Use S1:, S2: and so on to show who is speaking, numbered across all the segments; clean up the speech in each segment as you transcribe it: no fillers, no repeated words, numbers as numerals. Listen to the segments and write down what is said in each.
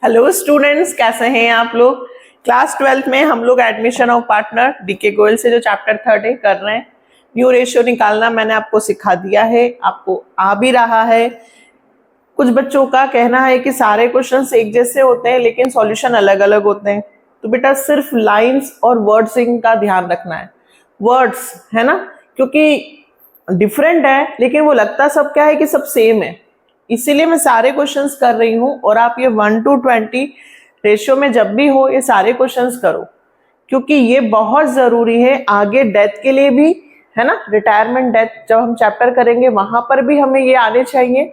S1: Hello students, कैसे हैं आप लोग। क्लास 12th में हम लोग admission of partner D K Goyal से जो चैप्टर 3 है कर रहे हैं। न्यू रेशियो निकालना मैंने आपको सिखा दिया है, आपको आ भी रहा है। कुछ बच्चों का कहना है कि सारे क्वेश्चंस एक जैसे होते हैं लेकिन सॉल्यूशन अलग अलग होते हैं। तो बेटा सिर्फ लाइंस और वर्ड्सिंग का ध्यान रखना है। वर्ड्स है ना, क्योंकि डिफरेंट है लेकिन वो लगता सब क्या है कि सब सेम है। इसीलिए मैं सारे क्वेश्चंस कर रही हूँ और आप ये 1 to 20 रेशियो में जब भी हो ये सारे क्वेश्चंस करो, क्योंकि ये बहुत जरूरी है आगे डेथ के लिए भी, है ना। रिटायरमेंट डेथ जब हम चैप्टर करेंगे वहां पर भी हमें ये आने चाहिए।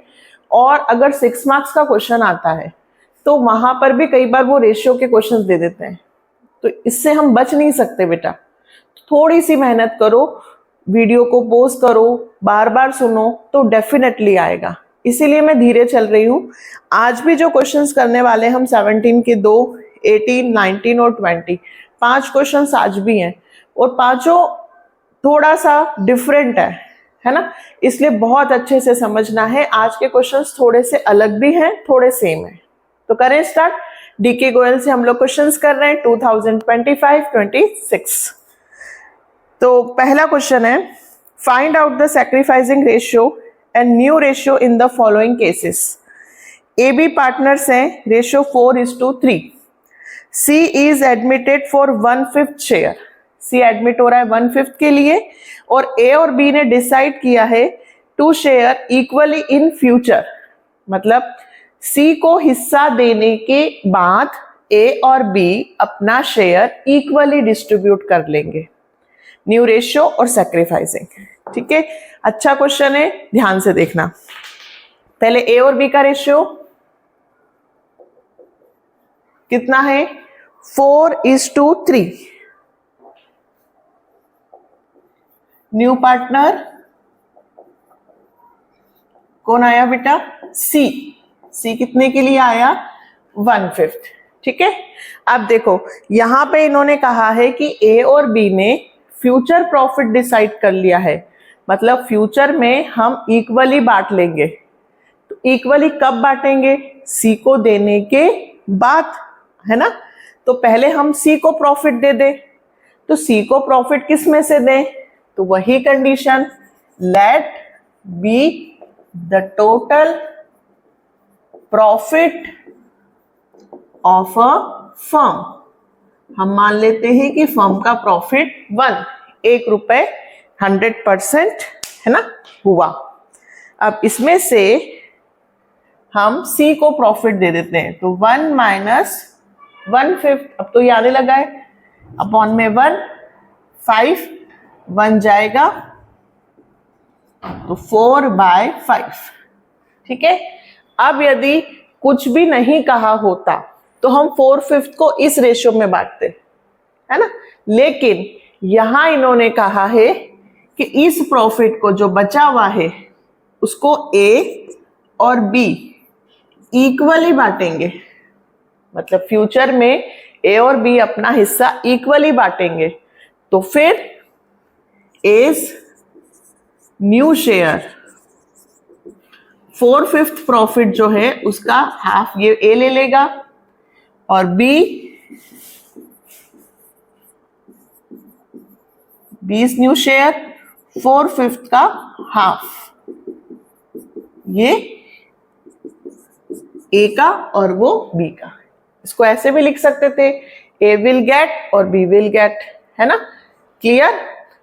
S1: और अगर 6 मार्क्स का क्वेश्चन आता है तो वहां पर भी कई बार वो रेशियो के क्वेश्चंस दे देते हैं, तो इससे हम बच नहीं सकते बेटा। थोड़ी सी मेहनत करो, वीडियो को पॉज करो, बार बार सुनो तो डेफिनेटली आएगा। इसीलिए मैं धीरे चल रही हूँ। आज भी जो क्वेश्चंस करने वाले हम 17 के 2, 18, 19 और 20, 5 क्वेश्चंस आज भी हैं और पांचों थोड़ा सा डिफरेंट है ना। इसलिए बहुत अच्छे से समझना है। आज के क्वेश्चंस थोड़े से अलग भी हैं, थोड़े सेम हैं। तो करें स्टार्ट। डीके गोयल से हम लोग क्वेश्चंस कर रहे हैं 2025-26। तो पहला क्वेश्चन है, find out the sacrificing ratio and new ratio in the following cases. A B partners हैं, ratio 4:3। C is admitted for 1/5 share. C admit हो रहा है 1/5 के लिए और ए और बी ने डिसाइड किया है to share equally in future. मतलब सी को हिस्सा देने के बाद ए और बी अपना शेयर इक्वली डिस्ट्रीब्यूट कर लेंगे। न्यू रेशियो और सैक्रिफाइसिंग, ठीक है। अच्छा क्वेश्चन है, ध्यान से देखना। पहले ए और बी का रेशियो कितना है, 4:3। न्यू पार्टनर कौन आया बेटा, सी। सी कितने के लिए आया, 1/5, ठीक है। अब देखो यहां पे इन्होंने कहा है कि ए और बी ने फ्यूचर प्रॉफिट डिसाइड कर लिया है, मतलब फ्यूचर में हम इक्वली बांट लेंगे। तो इक्वली कब बांटेंगे, सी को देने के बाद, है ना। तो पहले हम सी को प्रॉफिट दे दे। तो सी को प्रॉफिट किस में से दें, तो वही condition, let be the total profit of a firm. हम मान लेते हैं कि फर्म का प्रॉफिट 1 रुपए 100%, है ना, हुआ। अब इसमें से हम सी को प्रॉफिट दे देते हैं, तो 1 माइनस 1/5, अब तो ये आने लगा है, अपॉन में 1, 5 1 जाएगा तो 4/5, ठीक है। अब यदि कुछ भी नहीं कहा होता तो हम 4/5 को इस रेशियो में बांटते, है ना। लेकिन यहां इन्होंने कहा है कि इस प्रॉफिट को जो बचा हुआ है उसको ए और बी इक्वली बांटेंगे। मतलब फ्यूचर में ए और बी अपना हिस्सा इक्वली बांटेंगे। तो फिर एज न्यू शेयर 4/5 प्रॉफिट जो है उसका हाफ ये ए ले लेगा और बी न्यू शेयर 4/5 का हाफ ये ए का और वो बी का। इसको ऐसे भी लिख सकते थे, ए विल गेट और बी विल गेट, है ना। क्लियर।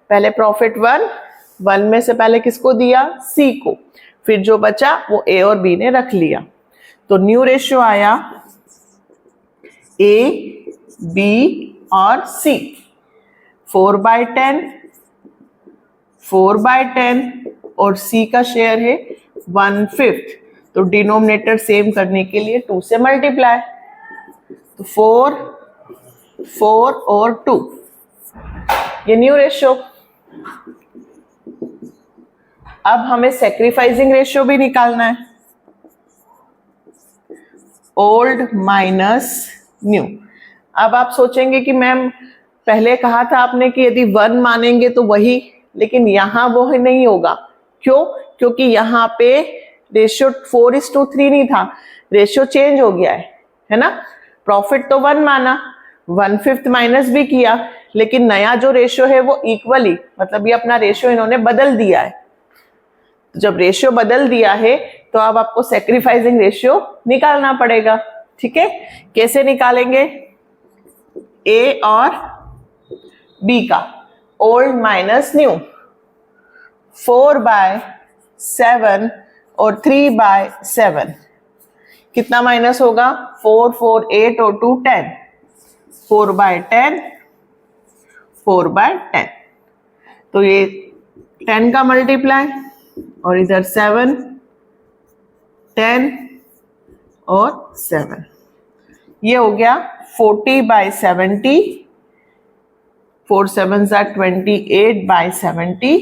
S1: पहले प्रॉफिट 1 में से पहले किसको दिया, सी को, फिर जो बचा वो ए और बी ने रख लिया। तो न्यू रेशियो आया ए बी और सी, 4/10 और सी का शेयर है 1/5। तो डिनोमिनेटर सेम करने के लिए 2 से मल्टीप्लाई, तो 4 और 2, ये न्यू रेशियो। अब हमें सैक्रिफाइसिंग रेशियो भी निकालना है, ओल्ड माइनस न्यू। अब आप सोचेंगे कि मैम पहले कहा था आपने कि यदि 1 मानेंगे तो वही, लेकिन यहां वो नहीं होगा। क्यों, क्योंकि यहाँ पे रेशियो 4:3 नहीं था, रेशियो चेंज हो गया है है ना। प्रॉफिट तो 1 माना, 1/5 माइनस भी किया, लेकिन नया जो रेशियो है वो इक्वली, मतलब ये अपना रेशियो इन्होंने बदल दिया है। जब रेशियो बदल दिया है तो अब आपको सैक्रिफाइसिंग रेशियो निकालना पड़ेगा। ठीक है, कैसे निकालेंगे? ए और बी का ओल्ड माइनस न्यू, 4/7 और 3/7, कितना माइनस होगा? 4, 4, 8 और 2, 10, 4/10, 4/10। तो ये 10 का मल्टीप्लाई और इधर 7, 10 और 7, ये हो गया 40/70, 4 7 28/70,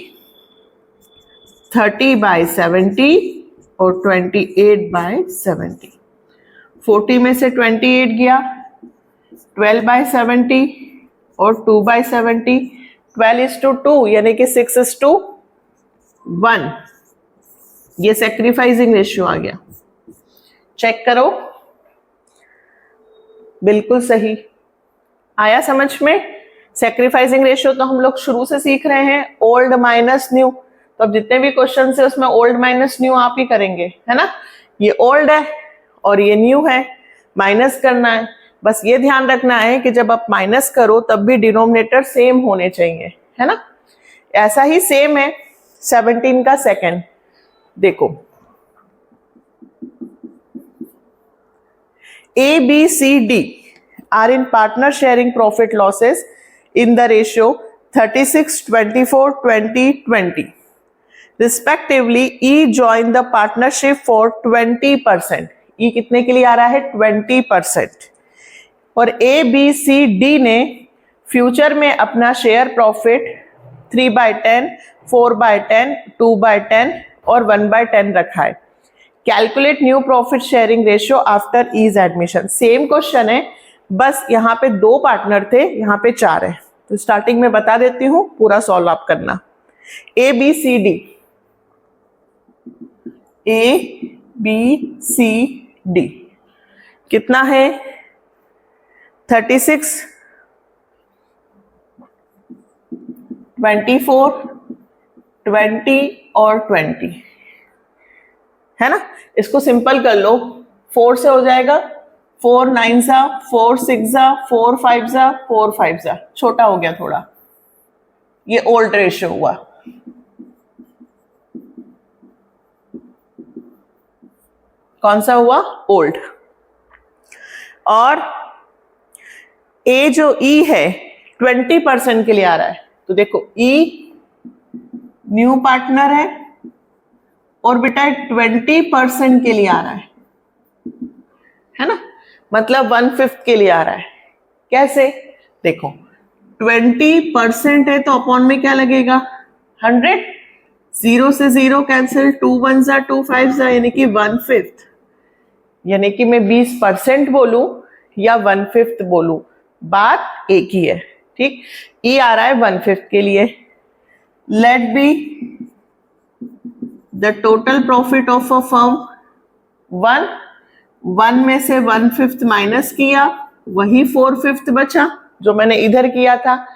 S1: 30/70 और 28/70। 40 में से 28 गया, 12/70 और 2/70, 12:2 यानी कि 6:1। ये सैक्रिफाइसिंग रेशियो आ गया। चेक करो, बिल्कुल सही आया समझ में। सैक्रिफाइसिंग रेशियो तो हम लोग शुरू से सीख रहे हैं, ओल्ड माइनस न्यू। तो अब जितने भी क्वेश्चन है उसमें ओल्ड माइनस न्यू आप ही करेंगे, है ना। ये ओल्ड है और ये न्यू है, माइनस करना है। बस ये ध्यान रखना है कि जब आप माइनस करो तब भी डिनोमिनेटर सेम होने चाहिए, है ना। ऐसा ही सेम है 17 का सेकेंड। देखो A, B, C, D are in partner sharing profit losses in the ratio 36, 24, 20, 20. Respectively, E joined the partnership for 20%. E कितने के लिए आ रहा है? 20%. और A, B, C, D ने फ्यूचर में अपना शेयर प्रॉफिट 3/10, 4/10, 2/10 और 1/10 रखा है। Calculate new profit sharing ratio after is admission. Same question है, बस यहाँ पे 2 पार्टनर थे, यहाँ पे 4 है। तो स्टार्टिंग में बता देती हूँ, पूरा सॉल्व आप करना। A B C D, A B C D कितना है? 36, 24, 20 और 20, है ना। इसको सिंपल कर लो, 4 से हो जाएगा, 4 9 सा, 4 6 सा, 4 5 सा, 4 5 सा, छोटा हो गया थोड़ा, ये ओल्ड रेशियो हुआ। कौन सा हुआ? ओल्ड। और ए जो ई है 20% के लिए आ रहा है, तो देखो ई न्यू पार्टनर है और बेटा 20% के लिए आ रहा है ना, मतलब 1/5 के लिए आ रहा है। कैसे? देखो 20% है तो अपॉन में क्या लगेगा? 100, 0 से 0 कैंसिल, 2 1 सा, 2 5 सा, यानी कि 1/5। यानी कि मैं 20% बोलूं या 1/5 बोलूं, बात एक ही है। ठीक, ई आ रहा है 1/5 के लिए। Let be the total profit of a firm 1 में से 1/5 माइनस किया, वही 4/5 बचा जो मैंने इधर किया था।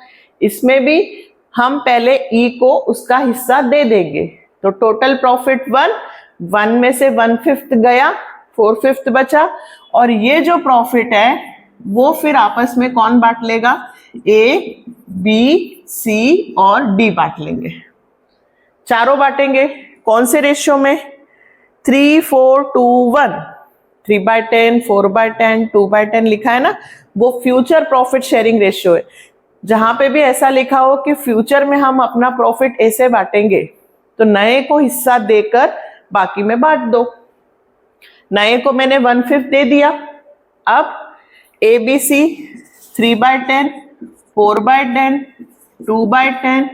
S1: इसमें भी हम पहले ई को उसका हिस्सा दे देंगे। तो टोटल प्रॉफिट 1 में से 1/5 गया, 4/5 बचा। और ये जो प्रॉफिट है वो फिर आपस में कौन बांट लेगा? ए बी सी और डी बांट लेंगे, चारों बांटेंगे। कौन से रेशियो में? 3 4 2 1, 3/10, 4/10, 2/10 लिखा है ना, वो फ्यूचर प्रॉफिट शेयरिंग रेशियो है। जहां पे भी ऐसा लिखा हो कि फ्यूचर में हम अपना प्रॉफिट ऐसे बांटेंगे, तो नए को हिस्सा देकर बाकी में बांट दो। नए को मैंने 1/5 दे दिया। अब ए बी सी 3/10, 4/10, 2/10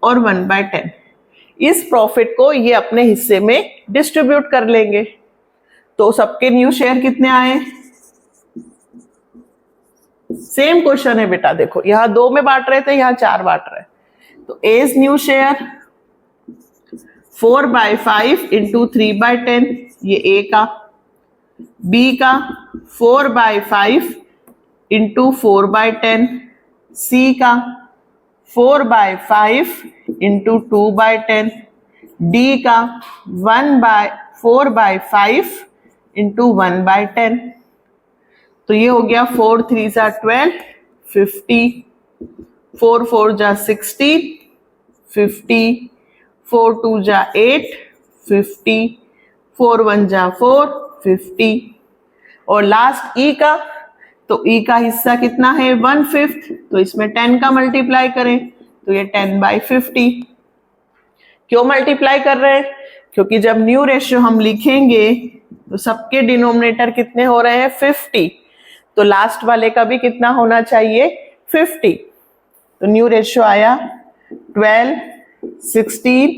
S1: और 1/10, इस प्रॉफिट को ये अपने हिस्से में डिस्ट्रीब्यूट कर लेंगे। तो सबके न्यू शेयर कितने आए? सेम क्वेश्चन है बेटा, देखो यहां 2 में बांट रहे थे, यहां 4 बांट रहे। तो एज न्यू शेयर 4/5 इंटू 3/10, ये ए का, B का 4/5 इंटू 4/10, C का 4/5 इंटू 2/10, D का 4/5 इंटू 1/10। तो ये हो गया 4 3 जा 12, 50, 4 4 जा 16, 50, 4 2 जा 8, 50, 4 1 जा 4, 50। और लास्ट ई का, तो ई का हिस्सा कितना है 1/5, तो इसमें 10 का मल्टीप्लाई करें तो ये 10/50। क्यों मल्टीप्लाई कर रहे हैं? क्योंकि जब न्यू रेशियो हम लिखेंगे तो सबके डिनोमिनेटर कितने हो रहे हैं 50, तो लास्ट वाले का भी कितना होना चाहिए 50। तो न्यू रेशियो आया 12, 16,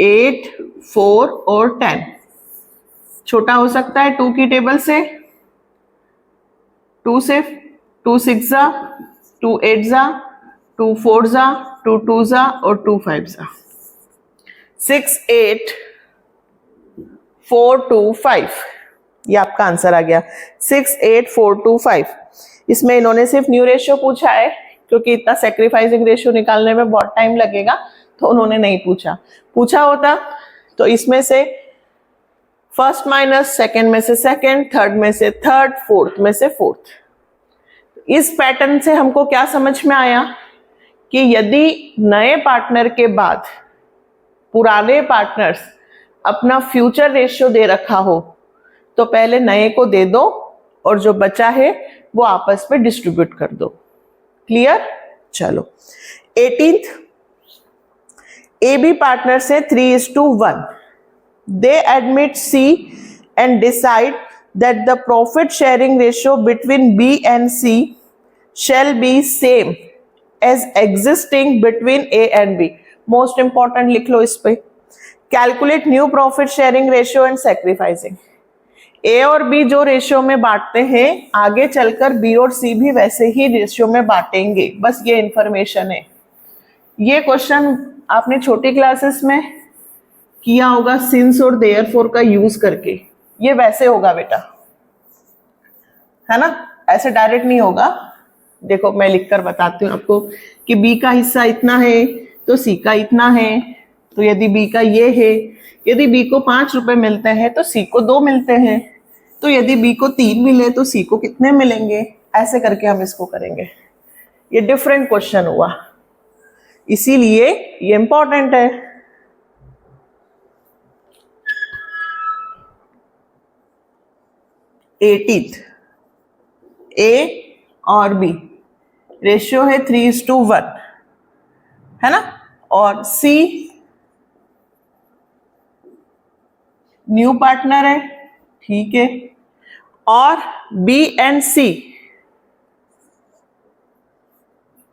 S1: 8, 4 और 10। छोटा हो सकता है 2 की टेबल से, 2 से 2 6 जा, 2 8 जा, 2 4 जा, 2 2 जा और 2 5 जा, 6 8 4 2 5। ये आपका आंसर आ गया 6 8 4 2 5। इसमें इन्होंने सिर्फ न्यू रेशियो पूछा है क्योंकि इतना सैक्रिफाइसिंग रेशियो निकालने में बहुत टाइम लगेगा, तो उन्होंने नहीं पूछा। पूछा होता तो इसमें से फर्स्ट माइनस, सेकंड में से सेकंड, थर्ड में से थर्ड, फोर्थ में से फोर्थ। इस पैटर्न से हमको क्या समझ में आया कि यदि नए पार्टनर के बाद पुराने पार्टनर्स अपना फ्यूचर रेशियो दे रखा हो तो पहले नए को दे दो और जो बचा है वो आपस में डिस्ट्रीब्यूट कर दो। क्लियर? चलो 18th, ए बी पार्टनर से 3:1। They admit C and decide that the profit sharing ratio between B and C shall be same as existing between A and B. Most important लिख लो इस पे। Calculate new profit sharing ratio and sacrificing. A और B जो ratio में बांटते हैं आगे चलकर B और C भी वैसे ही रेशियो में बांटेंगे, बस ये इंफॉर्मेशन है। ये क्वेश्चन आपने छोटी क्लासेस में किया होगा सिंस और देयरफॉर का यूज करके। ये वैसे होगा बेटा, है ना, ऐसे डायरेक्ट नहीं होगा। देखो मैं लिखकर बताती हूँ आपको कि बी का हिस्सा इतना है तो सी का इतना है, तो यदि बी का ये है, यदि बी को 5 रुपए मिलते हैं तो सी को 2 मिलते हैं, तो यदि बी को 3 मिले तो सी को कितने मिलेंगे, ऐसे करके हम इसको करेंगे। ये डिफरेंट क्वेश्चन हुआ, इसीलिए ये इंपॉर्टेंट है। एटीथ, ए और बी रेशियो है 3:1, है ना, और सी न्यू पार्टनर है, ठीक है, और बी एंड सी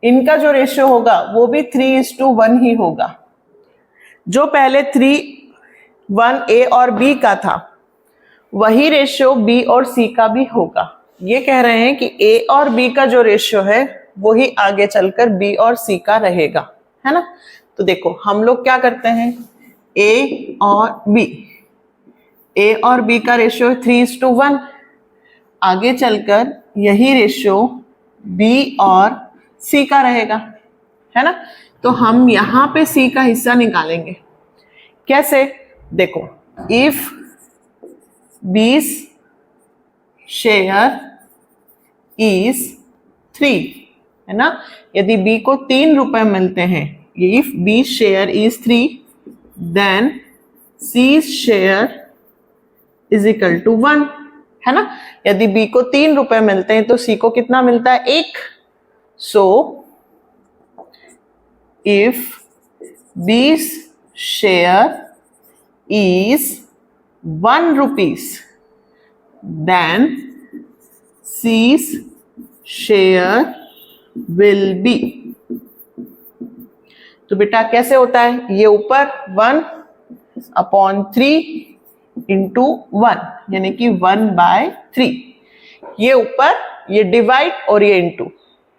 S1: इनका जो रेशियो होगा वो भी 3:1 ही होगा। जो पहले 3:1 ए और बी का था वही रेशियो बी और सी का भी होगा। ये कह रहे हैं कि ए और बी का जो रेशियो है वही आगे चलकर बी और सी का रहेगा, है ना। तो देखो हम लोग क्या करते हैं, ए और बी का रेशियो 3:1, आगे चलकर यही रेशियो बी और सी का रहेगा, है ना। तो हम यहां पे सी का हिस्सा निकालेंगे। कैसे? देखो, इफ B's share is 3, है ना, यदि B को 3 रुपए मिलते हैं, if B's share is 3 then C's share is equal to 1, है ना। यदि B को 3 रुपए मिलते हैं तो C को कितना मिलता है 1। So if B's share is 1 rupees then C's share will be, तो बेटा कैसे होता है, ये ऊपर 1/3 इंटू 1 यानी कि 1/3, ये ऊपर ये डिवाइड और ये इंटू,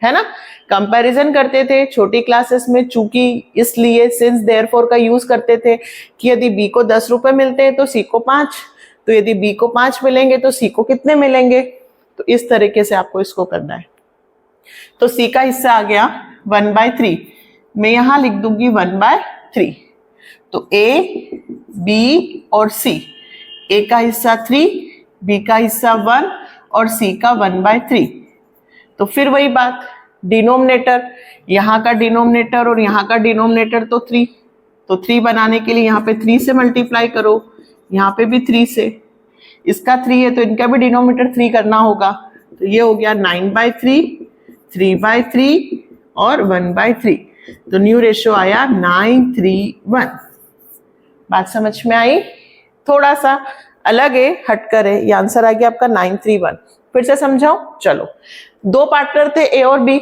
S1: है ना। कंपैरिजन करते थे छोटी क्लासेस में, चूंकि इसलिए सिंस देयरफॉर का यूज करते थे कि यदि बी को 10 रुपए मिलते हैं तो सी को 5, तो यदि बी को 5 मिलेंगे तो सी को कितने मिलेंगे, तो इस तरीके से आपको इसको करना है। तो सी का हिस्सा आ गया 1/3, मैं यहां लिख दूंगी 1/3। तो ए, बी और सी, ए का हिस्सा 3, बी का हिस्सा 1 और सी का 1/3। तो फिर वही बात, डिनोमिनेटर, यहाँ का डिनोमिनेटर और यहाँ का डिनोमिनेटर तो 3, तो 3 बनाने के लिए यहाँ पे 3 से मल्टीप्लाई करो, यहाँ पे भी 3 से, इसका 3 है तो इनका भी डिनोमिनेटर 3 करना होगा। तो ये हो गया 9/3, 3/3 और 1/3। तो न्यू रेशियो आया 9:3:1। बात समझ में आई? थोड़ा सा अलग है, हटकर है, ये आंसर आ गया आपका 9:3:1। फिर से समझाओ, चलो। दो पार्टनर थे ए और बी,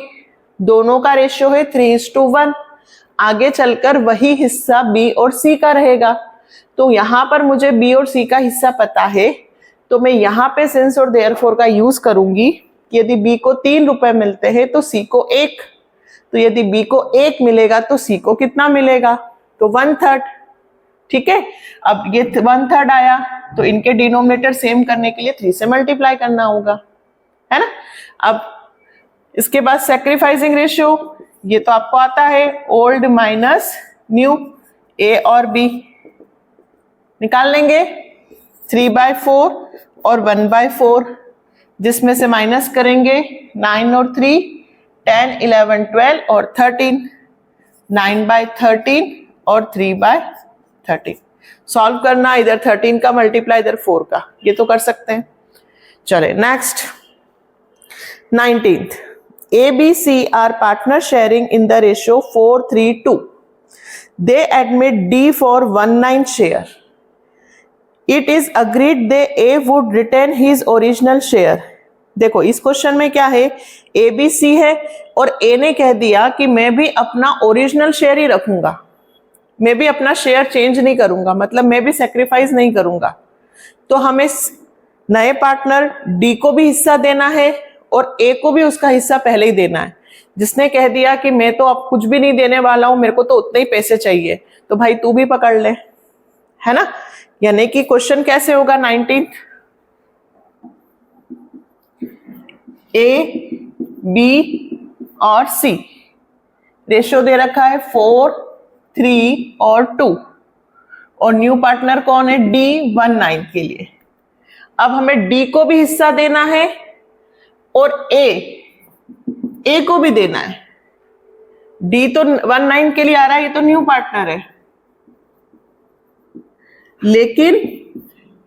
S1: दोनों का रेशियो है 3:1। आगे चलकर वही हिस्सा बी और सी का रहेगा। तो यहां पर मुझे बी और सी का हिस्सा पता है, तो मैं यहाँ पे सिंस और देयरफॉर का यूज करूंगी कि यदि बी को 3 रुपए मिलते हैं तो सी को 1, तो यदि बी को 1 मिलेगा तो सी को कितना मिलेगा, तो 1/3। ठीक है, अब ये 1/3 आया तो इनके डिनोमिनेटर सेम करने के लिए 3 से मल्टीप्लाई करना होगा, है ना। अब इसके बाद सैक्रिफाइसिंग रेशियो, ये तो आपको आता है, ओल्ड माइनस न्यू, ए और बी निकाल लेंगे, 3/4 और 1/4, जिसमें से माइनस करेंगे 9 और 3, 10, 11, 12 और 13, 9/13 और 3/13। सॉल्व करना, इधर 13 का मल्टीप्लाई इधर 4 का, ये तो कर सकते हैं। चले next, 19th, A, B, C are partner sharing in the ratio 4:3:2. They admit D for 1/9 share. It is agreed that A would retain his original share. देखो इस क्वेश्चन में क्या है, ए बी सी है और ए ने कह दिया कि मैं भी अपना ओरिजिनल शेयर ही रखूंगा, मैं भी अपना शेयर चेंज नहीं करूंगा, मतलब मैं भी सेक्रीफाइस नहीं करूंगा। तो हमें नए पार्टनर डी को भी हिस्सा देना है और ए को भी उसका हिस्सा पहले ही देना है। जिसने कह दिया कि मैं तो अब कुछ भी नहीं देने वाला हूं, मेरे को तो उतने ही पैसे चाहिए, तो भाई तू भी पकड़ ले, है ना। यानी कि क्वेश्चन कैसे होगा 19, ए, बी और सी, रेशियो दे रखा है 4, 3 और 2, और न्यू पार्टनर कौन है, डी 1/9 के लिए। अब हमें डी को भी हिस्सा देना है और ए को भी देना है। डी तो 1/9 के लिए आ रहा है, ये तो न्यू पार्टनर है, लेकिन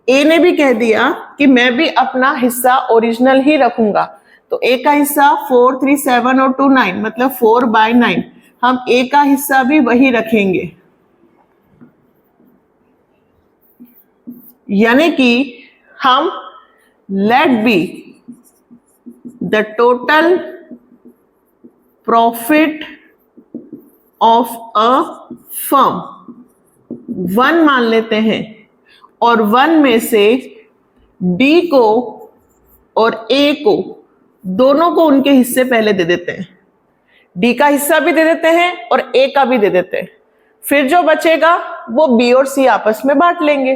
S1: ए ने भी कह दिया कि मैं भी अपना हिस्सा ओरिजिनल ही रखूंगा। तो ए का हिस्सा 4, 3, 7 और 2, 9, मतलब 4/9, हम ए का हिस्सा भी वही रखेंगे। यानी कि हम let be the total profit of a firm 1 मान लेते हैं, और 1 में से डी को और ए को, दोनों को उनके हिस्से पहले दे देते हैं। डी का हिस्सा भी दे देते हैं और ए का भी दे देते हैं। फिर जो बचेगा वो बी और सी आपस में बांट लेंगे,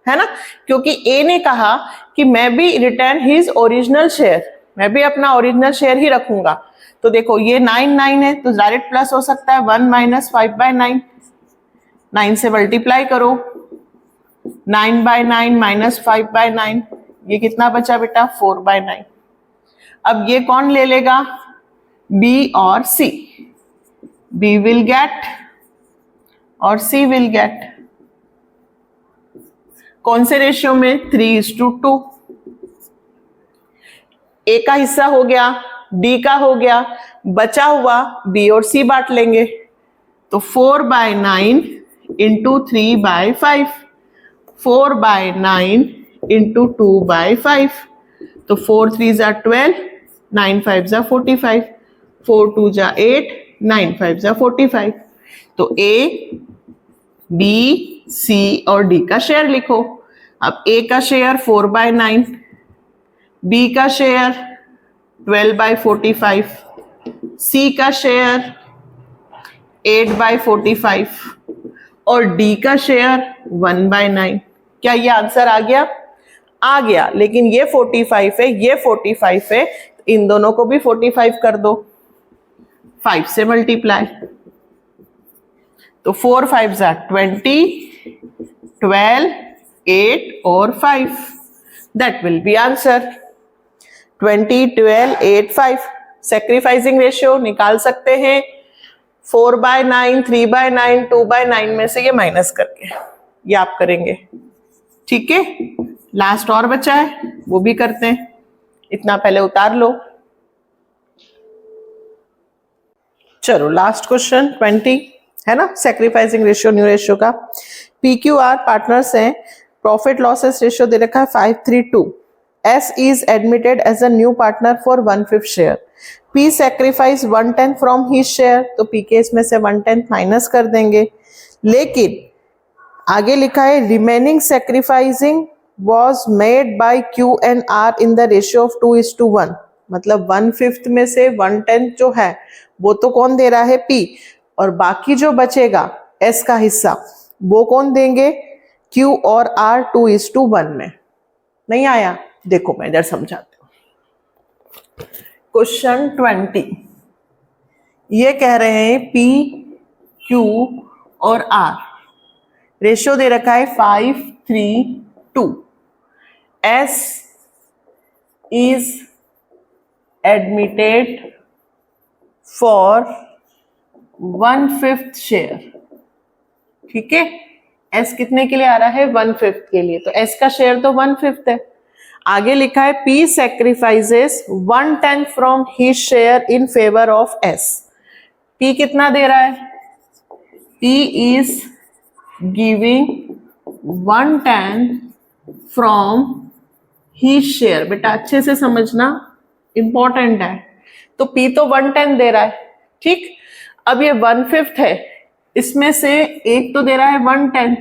S1: है ना, क्योंकि ए ने कहा कि मैं भी रिटर्न हिज ओरिजिनल शेयर, मैं भी अपना ओरिजिनल शेयर ही रखूंगा। तो देखो ये 9 है तो डायरेक्ट प्लस हो सकता है, 1 - 5/9, 9 से मल्टीप्लाई करो, 9/9 - 5/9, ये कितना बचा बेटा, 4/9। अब ये कौन ले लेगा, बी और सी, बी विल गेट और सी विल गेट, कौन से रेशियो में, 3:2। ए का हिस्सा हो गया, डी का हो गया, बचा हुआ बी और सी बांट लेंगे। तो 4/9 इंटू 3/5, 4/9 इंटू 2/5, तो 4 3 जा 12, 9 5 जा 45, 4 2 जा 8, 9 5 जा 45। तो ए, बी, सी और डी का शेयर लिखो। अब ए का शेयर 4/9, बी का शेयर 12/45, सी का शेयर 8/45 और डी का शेयर 1/9। क्या ये आंसर आ गया? आ गया, लेकिन ये 45 है, ये 45 है, इन दोनों को भी 45 कर दो, 5 से मल्टीप्लाई, तो 4 5 जा 20, 12, 8 और 5, that will be answer 20, 12, 8, 5। Sacrificing ratio निकाल सकते हैं 4/9, 3/9, 2/9 में से ये माइनस करके, ये आप करेंगे। ठीक है, लास्ट और बचा है, वो भी करते हैं, इतना पहले उतार लो। चलो लास्ट क्वेश्चन 20 है ना, सेक्रीफाइसिंग रेशियो न्यू रेशियो का। PQR पार्टनर्स हैं, प्रॉफिट लॉसेस रेशियो दे रखा है 5:3:2। S is admitted as a new partner for 1/5 share. P sacrifice 1/10 from his share, तो P के इसमें से 1/10 माइनस कर देंगे, लेकिन आगे लिखा है remaining sacrificing was made by Q and R in the ratio of 2:1, मतलब 1/5 में से 1/10 जो है वो तो कौन दे रहा है, P, और बाकी जो बचेगा S का हिस्सा वो कौन देंगे, Q और R 2:1 में। नहीं आया, देखो मैं इधर समझाती हूं। क्वेश्चन 20 ये कह रहे हैं P, Q और R, रेशियो दे रखा है 5:3:2। S is admitted for 1/5 share. ठीक है, S कितने के लिए आ रहा है, 1/5 के लिए, तो S का शेयर तो 1/5 है। आगे लिखा है P sacrifices 1/10 from his share in favor of S। P कितना दे रहा है, P is giving 1/10 from his share। बेटा अच्छे से समझना, इंपॉर्टेंट है। तो P तो 1/10 दे रहा है, ठीक। अब ये 1/5 है, इसमें से एक तो दे रहा है 1/10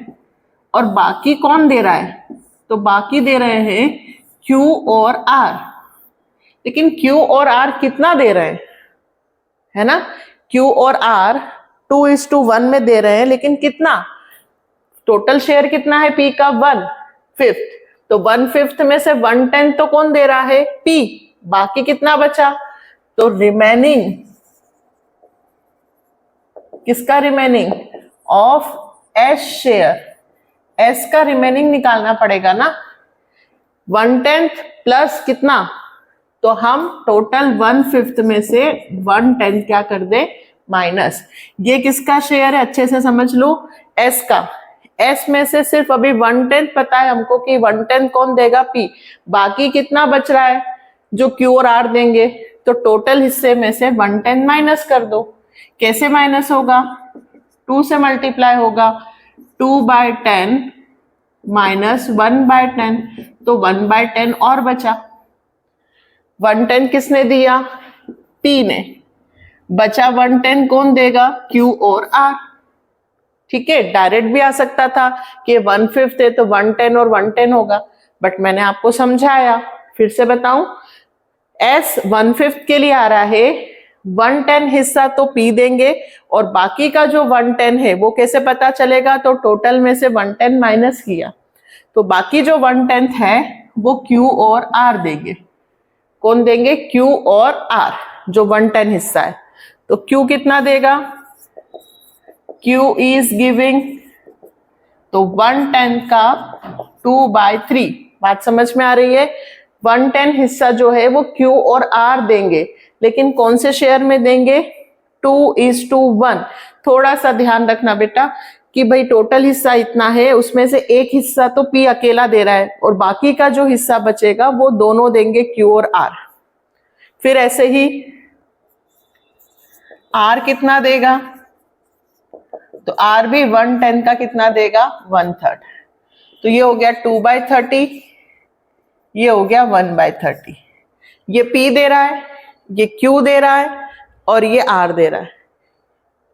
S1: और बाकी कौन दे रहा है, तो बाकी दे रहे हैं Q और R। लेकिन Q और R कितना दे रहे हैं, है ना, Q और R 2:1 में दे रहे हैं, लेकिन कितना, टोटल शेयर कितना है P का, 1/5, तो 1/5 में से 1/10 तो कौन दे रहा है, P, बाकी कितना बचा, तो रिमेनिंग किसका, remaining of S share, S का रिमेनिंग निकालना पड़ेगा ना, 1/10 प्लस कितना, तो हम टोटल 1/5 में से 1/10 क्या कर दे, माइनस। ये किसका शेयर है, अच्छे से समझ लो, S का। S में से सिर्फ अभी 1/10 पता है हमको कि 1/10 कौन देगा, P, बाकी कितना बच रहा है जो Q और R देंगे, तो टोटल हिस्से में से 1/10 माइनस कर दो। कैसे माइनस होगा, 2 से मल्टीप्लाई होगा, 2/10 माइनस 1/10, तो 1/10 और बचा, 1/10 किसने दिया, P ने, बचा 1/10 कौन देगा, Q और R। ठीक है, डायरेक्ट भी आ सकता था कि 1/5 है तो 1/10 और 1/10 होगा, बट मैंने आपको समझाया, फिर से बताऊं, S 1/5 के लिए आ रहा है, 1/10 हिस्सा तो P देंगे और बाकी का जो 1/10 है वो कैसे पता चलेगा, तो टोटल में से 1/10 माइनस किया, तो बाकी जो 1/10 है वो Q और R देंगे। कौन देंगे, Q और R, जो 1/10 हिस्सा है। तो Q कितना देगा, Q is giving, तो 1/10 का 2/3, बात समझ में आ रही है। 1/10 हिस्सा जो है वो Q और R देंगे, लेकिन कौन से शेयर में देंगे, 2:1। थोड़ा सा ध्यान रखना बेटा कि भाई टोटल हिस्सा इतना है, उसमें से एक हिस्सा तो P अकेला दे रहा है और बाकी का जो हिस्सा बचेगा वो दोनों देंगे Q और R। फिर ऐसे ही R कितना देगा, तो R भी 1/10 का कितना देगा, 1/3, तो ये हो गया 2/30, ये हो गया 1/30। ये P दे रहा है, ये Q दे रहा है और ये R दे रहा है।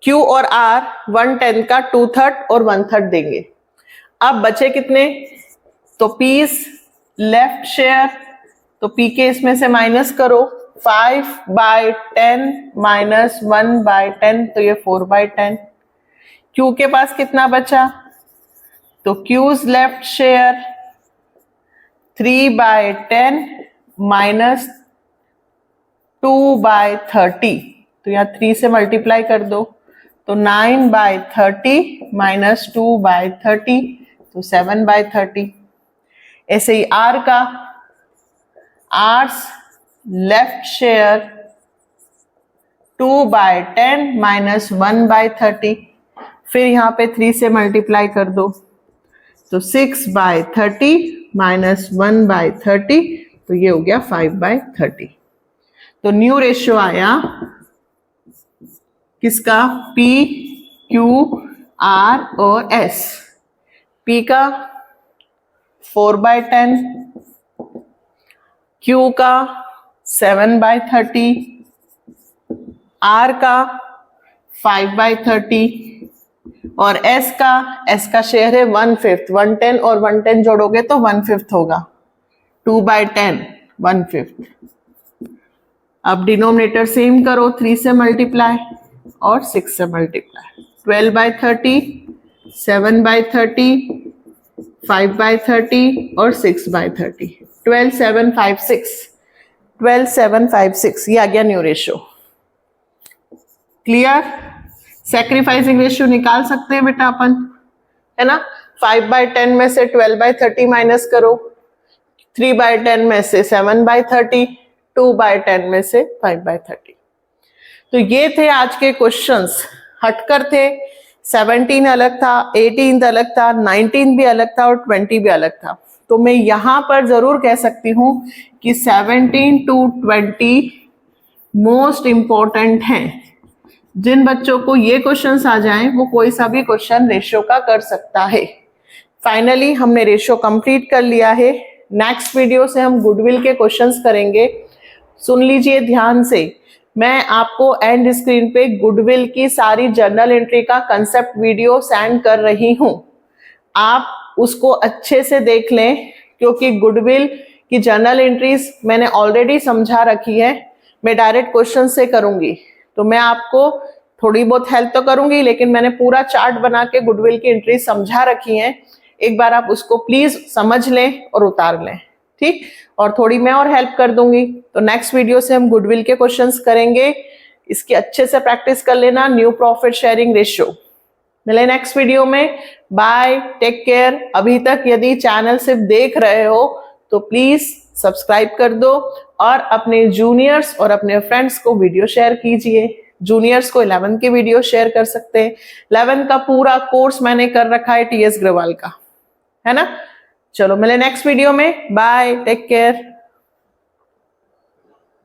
S1: Q और R 1/10 का 2/3 और 1/3 देंगे। अब बचे कितने, तो P's लेफ्ट शेयर, तो P के इसमें से माइनस करो, 5/10 माइनस 1/10, तो ये 4/10। Q के पास कितना बचा, तो Q's लेफ्ट शेयर 3/10 माइनस 2/30, तो यहाँ 3 से मल्टीप्लाई कर दो तो 9/30 माइनस 2/30, तो 7/30। ऐसे ही आर का, आर्स लेफ्ट शेयर 2/10 माइनस 1/30, फिर यहाँ पे 3 से मल्टीप्लाई कर दो तो 6/30 माइनस 1/30, तो ये हो गया 5/30। तो न्यू रेशियो आया किसका, P, Q, R और S। P का 4/10, Q का 7/30, R का 5/30 और S का शेयर है 1/5, 110 और 110 जोड़ोगे तो 1/5 होगा, 2/10 1/5। अब डिनोमिनेटर सेम करो, 3 से मल्टीप्लाई और 6 से मल्टीप्लाई, 12/30, 7/30, 5/30 और 6/30, 12,756, 12,756 ये आ गया new ratio. Clear? Sacrificing ratio निकाल सकते हैं बेटा अपन, है ना। 5/10 में से 12/30 माइनस करो, 3/10 में से 7/30, 2/10 में से 5/30। तो ये थे आज के क्वेश्चंस, हटकर थे। 17 अलग था, 18 अलग था, 19 भी अलग था और 20 भी अलग था। तो मैं यहां पर जरूर कह सकती हूं कि 17 to 20 मोस्ट इंपॉर्टेंट हैं। जिन बच्चों को ये क्वेश्चंस आ जाएं वो कोई सा भी क्वेश्चन रेशियो का कर सकता है। फाइनली हमने रेशियो कंप्लीट कर लिया है। नेक्स्ट वीडियो से हम गुडविल के क्वेश्चंस करेंगे। सुन लीजिए ध्यान से, मैं आपको एंड स्क्रीन पे गुडविल की सारी जर्नल एंट्री का कंसेप्ट वीडियो सेंड कर रही हूं। आप उसको अच्छे से देख लें, क्योंकि गुडविल की जर्नल एंट्रीज मैंने ऑलरेडी समझा रखी है। मैं डायरेक्ट क्वेश्चन से करूंगी, तो मैं आपको थोड़ी बहुत हेल्प तो करूंगी, लेकिन मैंने पूरा चार्ट बना के गुडविल की एंट्री समझा रखी है। एक बार आप उसको प्लीज समझ लें और उतार लें, ठीक। और थोड़ी मैं और हेल्प कर दूंगी। तो नेक्स्ट वीडियो से हम गुडविल के क्वेश्चंस करेंगे, इसकी अच्छे से प्रैक्टिस कर लेना। New profit sharing ratio. मिले नेक्स्ट वीडियो में। Bye, take care. अभी तक यदि चैनल सिर्फ देख रहे हो तो प्लीज सब्सक्राइब कर दो और अपने जूनियर्स और अपने फ्रेंड्स को वीडियो शेयर कीजिए। जूनियर्स को 11 के वीडियो शेयर कर सकते हैं। 11 का पूरा कोर्स मैंने कर रखा है TS ग्रवाल का, है ना। चलो मिले नेक्स्ट वीडियो में। Bye, take care.